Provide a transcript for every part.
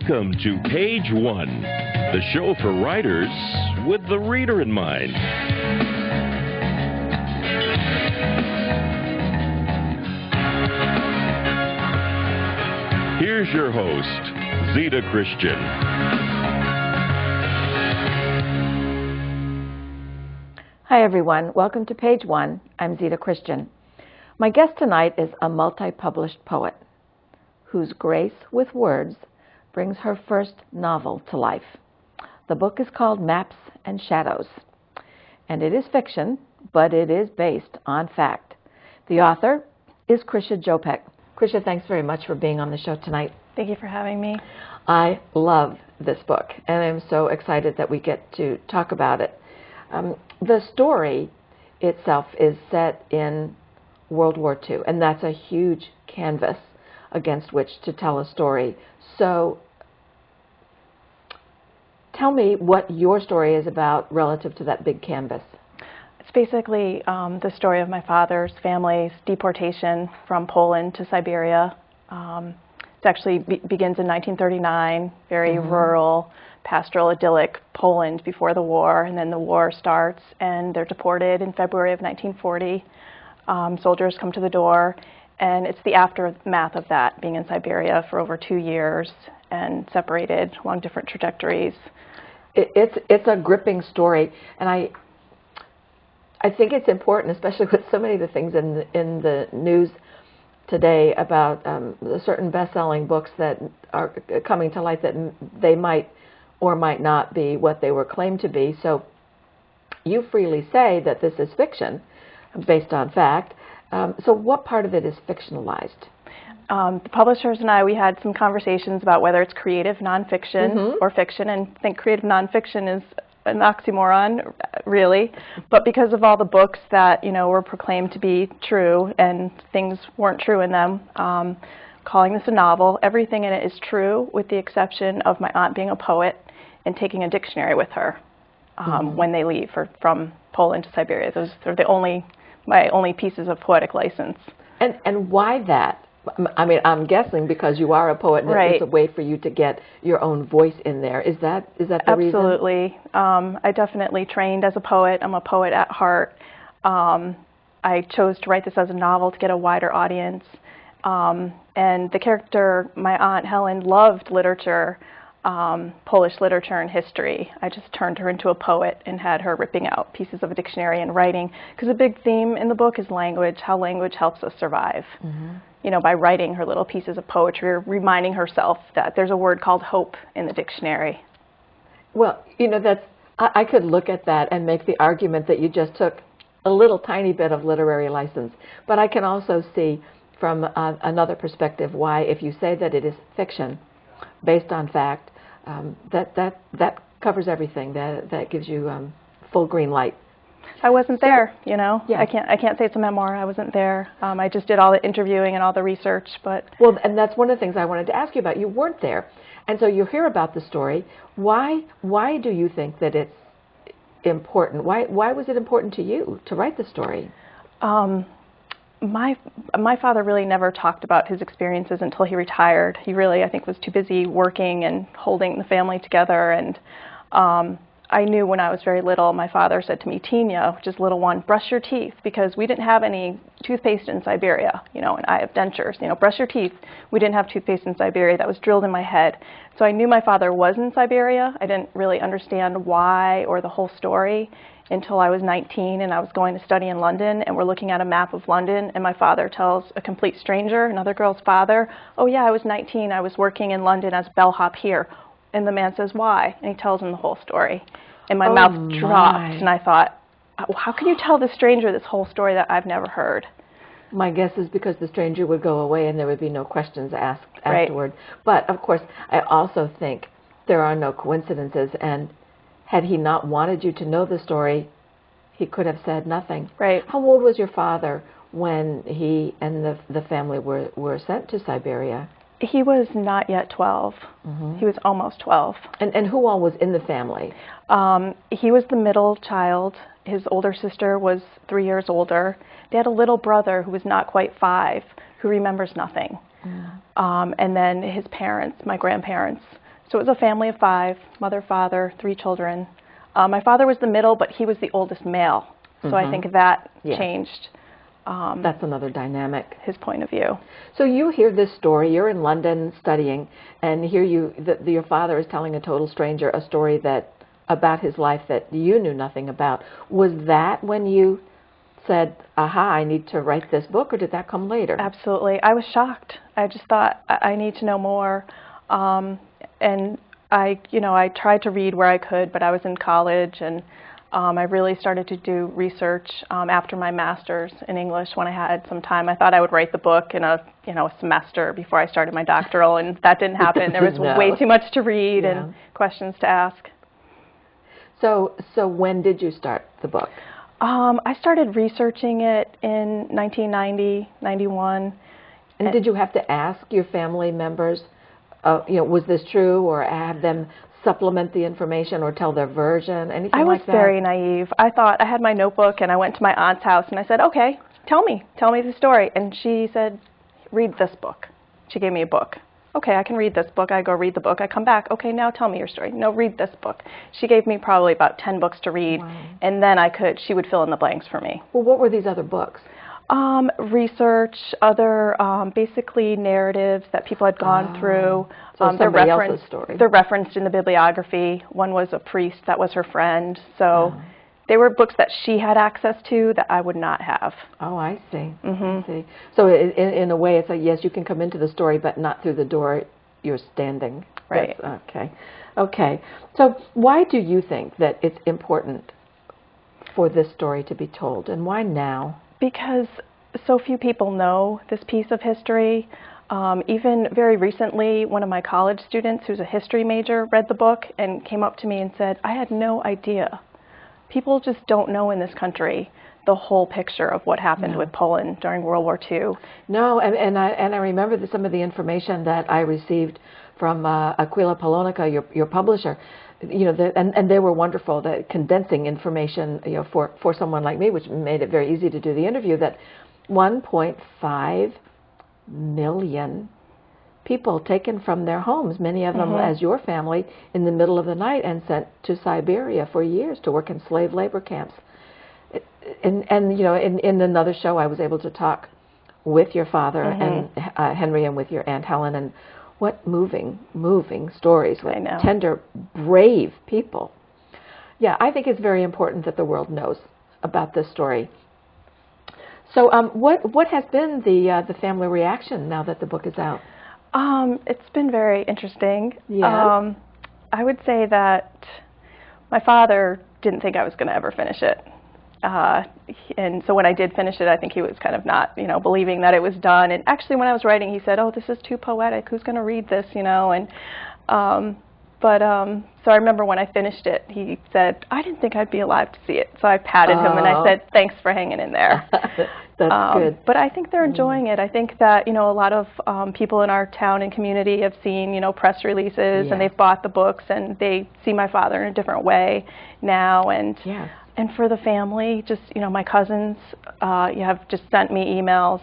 Welcome to Page One, the show for writers with the reader in mind. Here's your host, Zita Christian. Hi everyone, welcome to Page One. I'm Zita Christian. My guest tonight is a multi-published poet whose grace with words brings her first novel to life. The book is called Maps and Shadows, and it is fiction, but it is based on fact. The author is Krisha Jopek. Krisha, thanks very much for being on the show tonight. Thank you for having me. I love this book, and I'm so excited that we get to talk about it. The story itself is set in World War II, and that's a huge canvas against which to tell a story. So tell me what your story is about relative to that big canvas. It's basically the story of my father's family's deportation from Poland to Siberia. It actually begins in 1939, very rural, pastoral, idyllic Poland before the war, and then the war starts, and they're deported in February of 1940. Soldiers come to the door, and it's the aftermath of that, being in Siberia for over 2 years and separated along different trajectories. It's a gripping story, and I think it's important, especially with so many of the things in the news today about certain best-selling books that are coming to light that they might or might not be what they were claimed to be. So you freely say that this is fiction based on fact. So what part of it is fictionalized? The publishers and we had some conversations about whether it's creative nonfiction or fiction, and I think creative nonfiction is an oxymoron, really. But because of all the books that, were proclaimed to be true and things weren't true in them, calling this a novel, everything in it is true with the exception of my aunt being a poet and taking a dictionary with her when they leave from Poland to Siberia. Those are my only pieces of poetic license. And why that? I mean, I'm guessing because you are a poet, and it's a way for you to get your own voice in there. Is that the reason? Absolutely. I definitely trained as a poet. I'm a poet at heart. I chose to write this as a novel to get a wider audience. And the character, my aunt Helen, loved literature, Polish literature and history. I just turned her into a poet and had her ripping out pieces of a dictionary and writing, because a big theme in the book is language, how language helps us survive. By writing her little pieces of poetry, or reminding herself that there's a word called hope in the dictionary. Well, I could look at that and make the argument that you just took a little tiny bit of literary license, but I can also see from another perspective why, if you say that it is fiction based on fact, that covers everything. That gives you full green light. I wasn't there, Yeah. I can't say it's a memoir. I wasn't there. I just did all the interviewing and all the research, but... Well, and that's one of the things I wanted to ask you about. You weren't there, and so you hear about the story. Why do you think that it's important? Why was it important to you to write the story? My father really never talked about his experiences until he retired. He really, I think, was too busy working and holding the family together. And I knew when I was very little, my father said to me, Tina, which is little one, brush your teeth, because we didn't have any toothpaste in Siberia, and I have dentures, brush your teeth. We didn't have toothpaste in Siberia. That was drilled in my head. So I knew my father was in Siberia. I didn't really understand why or the whole story until I was 19 and I was going to study in London, and we're looking at a map of London, and my father tells a complete stranger, another girl's father, oh yeah, I was 19, I was working in London as bellhop here. And the man says, why? And he tells him the whole story. And my mouth dropped, and I thought, how can you tell this stranger this whole story that I've never heard? My guess is because the stranger would go away and there would be no questions asked afterward. But, of course, I also think there are no coincidences, and had he not wanted you to know the story, he could have said nothing. Right. How old was your father when he and the family were sent to Siberia? He was not yet 12. He was almost 12. And who all was in the family? He was the middle child. His older sister was 3 years older. They had a little brother who was not quite 5, who remembers nothing. And then his parents, my grandparents, So it was a family of 5, mother, father, 3 children. My father was the middle, but he was the oldest male. So I think that changed that's another dynamic. his point of view. So you hear this story, you're in London studying, and here your father is telling a total stranger a story about his life that you knew nothing about. Was that when you said, aha, I need to write this book, or did that come later? Absolutely. I was shocked. I just thought, I need to know more. And I tried to read where I could, but I was in college, and I really started to do research after my master's in English when I had some time. I thought I would write the book in a semester before I started my doctoral, and that didn't happen. There was way too much to read and questions to ask. So when did you start the book? I started researching it in 1990, 91. And did you have to ask your family members, was this true, or have them supplement the information or tell their version, anything like that? I was very naive. I thought, I had my notebook and I went to my aunt's house and I said, okay, tell me the story. And she said, read this book. She gave me a book. Okay, I can read this book. I go read the book. I come back. Okay, now tell me your story. No, read this book. She gave me probably about 10 books to read, and then she would fill in the blanks for me. Well, what were these other books? Research, other basically narratives that people had gone through. So somebody else's story. They're referenced in the bibliography. One was a priest that was her friend. So they were books that she had access to that I would not have. Oh, I see. I see. So in a way, it's like, yes, you can come into the story, but not through the door you're standing. Right. Okay. Okay. So why do you think that it's important for this story to be told, and why now? Because so few people know this piece of history. Even very recently, one of my college students, who's a history major, read the book and came up to me and said, I had no idea. People just don't know in this country the whole picture of what happened with Poland during World War II. No, and I remember some of the information that I received from Aquila Polonica, your publisher. And they were wonderful, that condensing information, for someone like me, which made it very easy to do the interview, that 1.5 million people taken from their homes, many of them as your family, in the middle of the night and sent to Siberia for years to work in slave labor camps. And in another show, I was able to talk with your father and Henry, and with your Aunt Helen, and what moving stories with tender, brave people. Yeah, I think it's very important that the world knows about this story. So what has been the family reaction now that the book is out? It's been very interesting. Yes. I would say that my father didn't think I was going to ever finish it. And so when I did finish it, I think he was kind of not, believing that it was done. And actually, when I was writing, he said, "Oh, this is too poetic. Who's going to read this?" And so I remember when I finished it, he said, "I didn't think I'd be alive to see it." So I patted him and I said, "Thanks for hanging in there." That's good. But I think they're enjoying it. I think that a lot of people in our town and community have seen press releases and they've bought the books and they see my father in a different way now. And and for the family, just my cousins, have just sent me emails,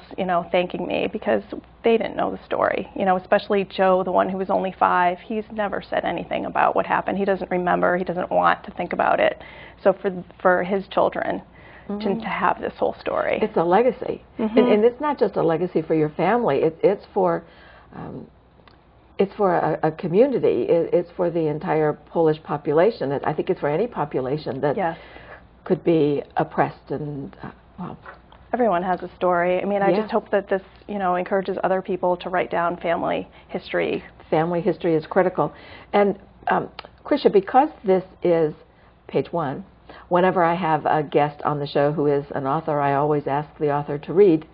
thanking me because they didn't know the story. Especially Joe, the one who was only 5. He's never said anything about what happened. He doesn't remember. He doesn't want to think about it. So for his children to have this whole story, it's a legacy, and it's not just a legacy for your family. It's for a community. It's for the entire Polish population. I think it's for any population that could be oppressed and everyone has a story. I mean, I just hope that this, encourages other people to write down family history. Family history is critical. And Krisha, because this is page 1, whenever I have a guest on the show who is an author, I always ask the author to read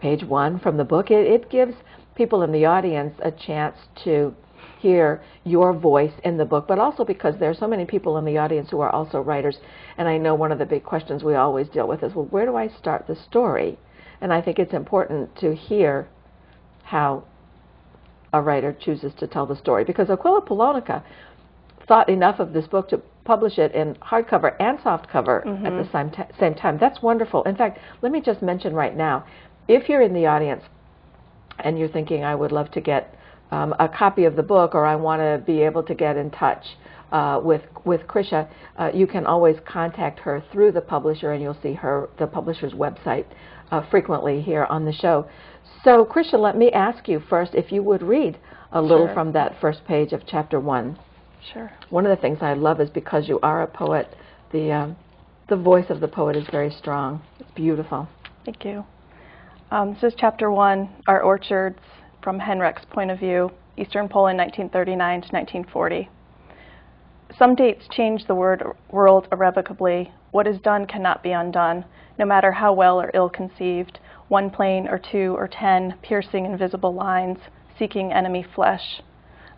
page 1 from the book. It gives people in the audience a chance to hear your voice in the book, but also because there are so many people in the audience who are also writers. And I know one of the big questions we always deal with is, well, where do I start the story? And I think it's important to hear how a writer chooses to tell the story, because Aquila Polonica thought enough of this book to publish it in hardcover and softcover at the same time. That's wonderful. In fact, let me just mention right now, if you're in the audience and you're thinking, I would love to get a copy of the book, or I want to be able to get in touch with Krisha, you can always contact her through the publisher, and you'll see the publisher's website frequently here on the show. So, Krisha, let me ask you first if you would read a little Sure. from that first page of chapter 1. Sure. One of the things I love is because you are a poet, the voice of the poet is very strong. It's beautiful. Thank you. This is chapter 1, Our Orchards from Henrek's Point of View, Eastern Poland, 1939 to 1940. Some dates change the world irrevocably. What is done cannot be undone, no matter how well or ill conceived. 1 plane or 2 or 10, piercing invisible lines, seeking enemy flesh.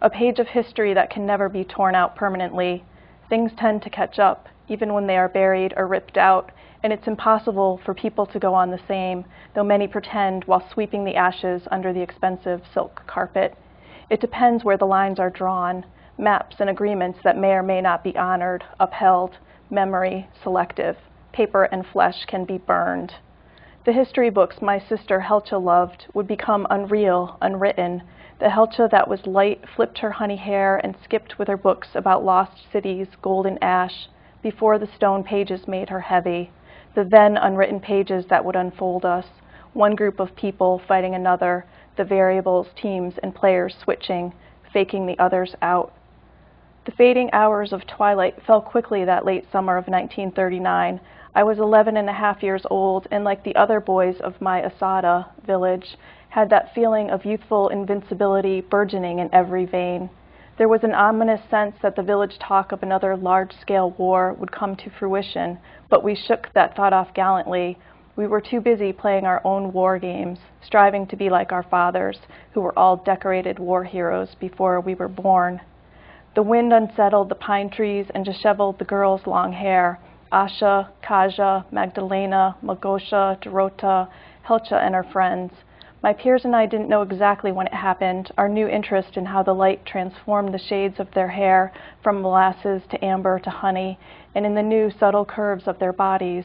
A page of history that can never be torn out permanently. Things tend to catch up, even when they are buried or ripped out, and it's impossible for people to go on the same, though many pretend while sweeping the ashes under the expensive silk carpet. It depends where the lines are drawn, maps and agreements that may or may not be honored, upheld, memory selective. Paper and flesh can be burned. The history books my sister Helcha loved would become unreal, unwritten. The Helcha that was light flipped her honey hair and skipped with her books about lost cities, golden ash, before the stone pages made her heavy. The then unwritten pages that would unfold us, one group of people fighting another, the variables, teams, and players switching, faking the others out. The fading hours of twilight fell quickly that late summer of 1939. I was 11.5 years old, and like the other boys of my Asada village, had that feeling of youthful invincibility burgeoning in every vein. There was an ominous sense that the village talk of another large-scale war would come to fruition, but we shook that thought off gallantly. We were too busy playing our own war games, striving to be like our fathers, who were all decorated war heroes before we were born. The wind unsettled the pine trees and disheveled the girls' long hair. Asha, Kaja, Magdalena, Magosha, Dorota, Helcha, and her friends. My peers and I didn't know exactly when it happened, our new interest in how the light transformed the shades of their hair from molasses to amber to honey, and in the new subtle curves of their bodies.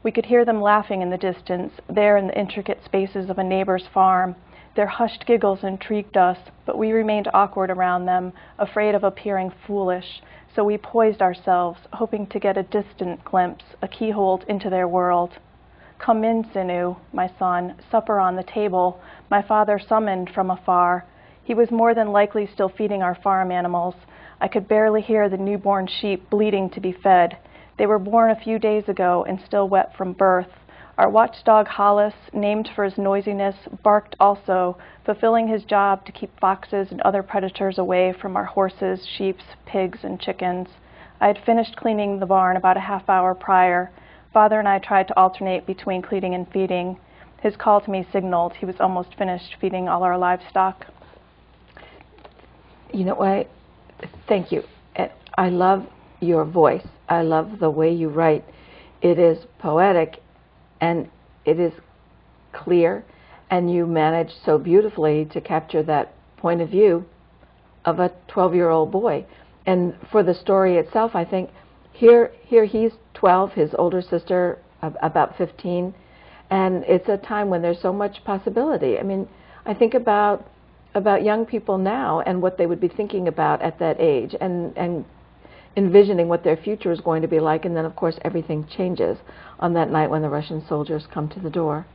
We could hear them laughing in the distance, there in the intricate spaces of a neighbor's farm. Their hushed giggles intrigued us, but we remained awkward around them, afraid of appearing foolish. So we poised ourselves, hoping to get a distant glimpse, a keyhole into their world. Come in, Sinu, my son, supper on the table, my father summoned from afar. He was more than likely still feeding our farm animals. I could barely hear the newborn sheep bleating to be fed. They were born a few days ago and still wet from birth. Our watchdog Hollis, named for his noisiness, barked also, fulfilling his job to keep foxes and other predators away from our horses, sheep, pigs, and chickens. I had finished cleaning the barn about a half hour prior. Father and I tried to alternate between cleaning and feeding. His call to me signaled he was almost finished feeding all our livestock. You know what? Thank you. I love your voice. I love the way you write. It is poetic, and it is clear, and you manage so beautifully to capture that point of view of a 12-year-old boy. And for the story itself, I think here he's 12, his older sister about 15, and it's a time when there's so much possibility. I mean, I think about young people now and what they would be thinking about at that age, and envisioning what their future is going to be like, and then of course everything changes on that night when the Russian soldiers come to the door.